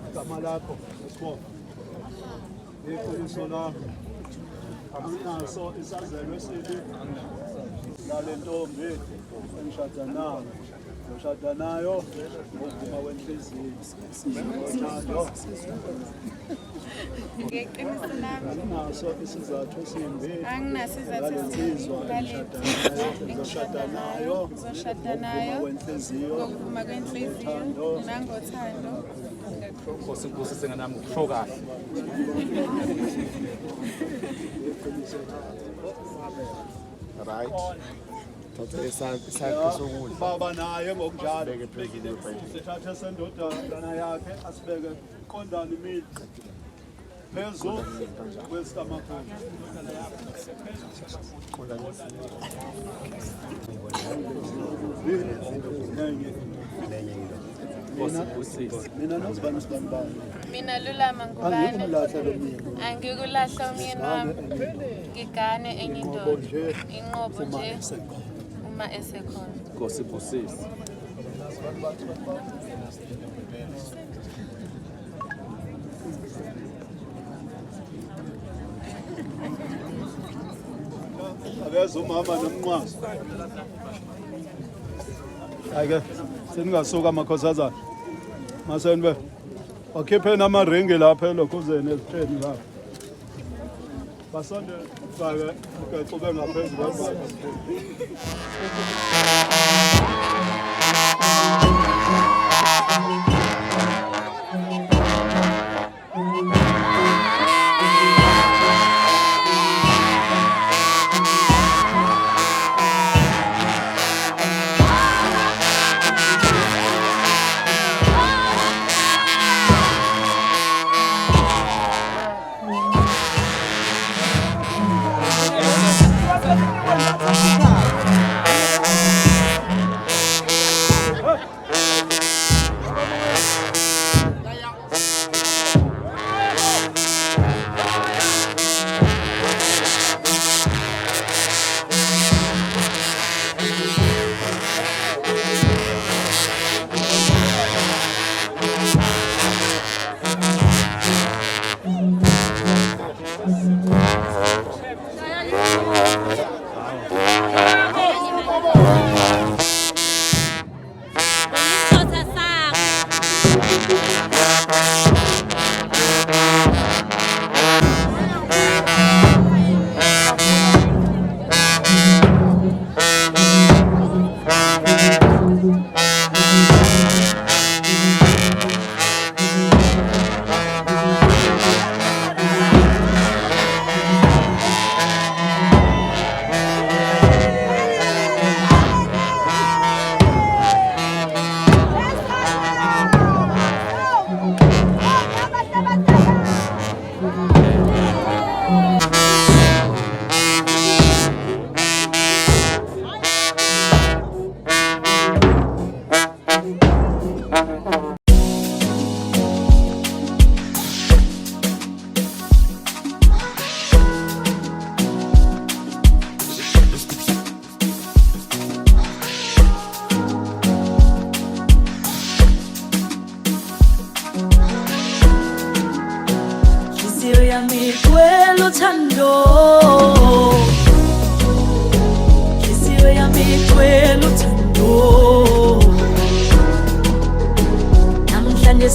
Igama lakho sibonga. Iqiniso lakho. Anginaso isazelo esibi. Lale ntombi engishada nayo. Ngishada nayo ngokuma wenhliziyo. Ngeqiniso lami Anginaso isizathu esimbi. anginaso isizathu Ngizoshada nayo. Wenhliziyo ngokuvuma kwenhliziyo nangothando. Nkosi senganami ukusho kahle. Right. Thatha isakhe sokudla. Baba naye ngokunjalo. Sithathe sendodana yakhe asibeke qondana imili. Phezu kwesitamakhulu. Mina nozibani sibani. Mina Lulama ngubani? Angimlahla lo mina. Angikulahla umyeni wami. Ngigane enye indoda. Inqobo nje uma esekhona. Nkosi Busisi. Akeza umama nomnqwazi. Ake seningasuka amakhosazana. Masenbe. Wakhiphe namaringi lapha elokhuzeni ezitheni lapha. Basonde bake ugaxube ngaphezulu kwebala. ligcwele uthando namhlanje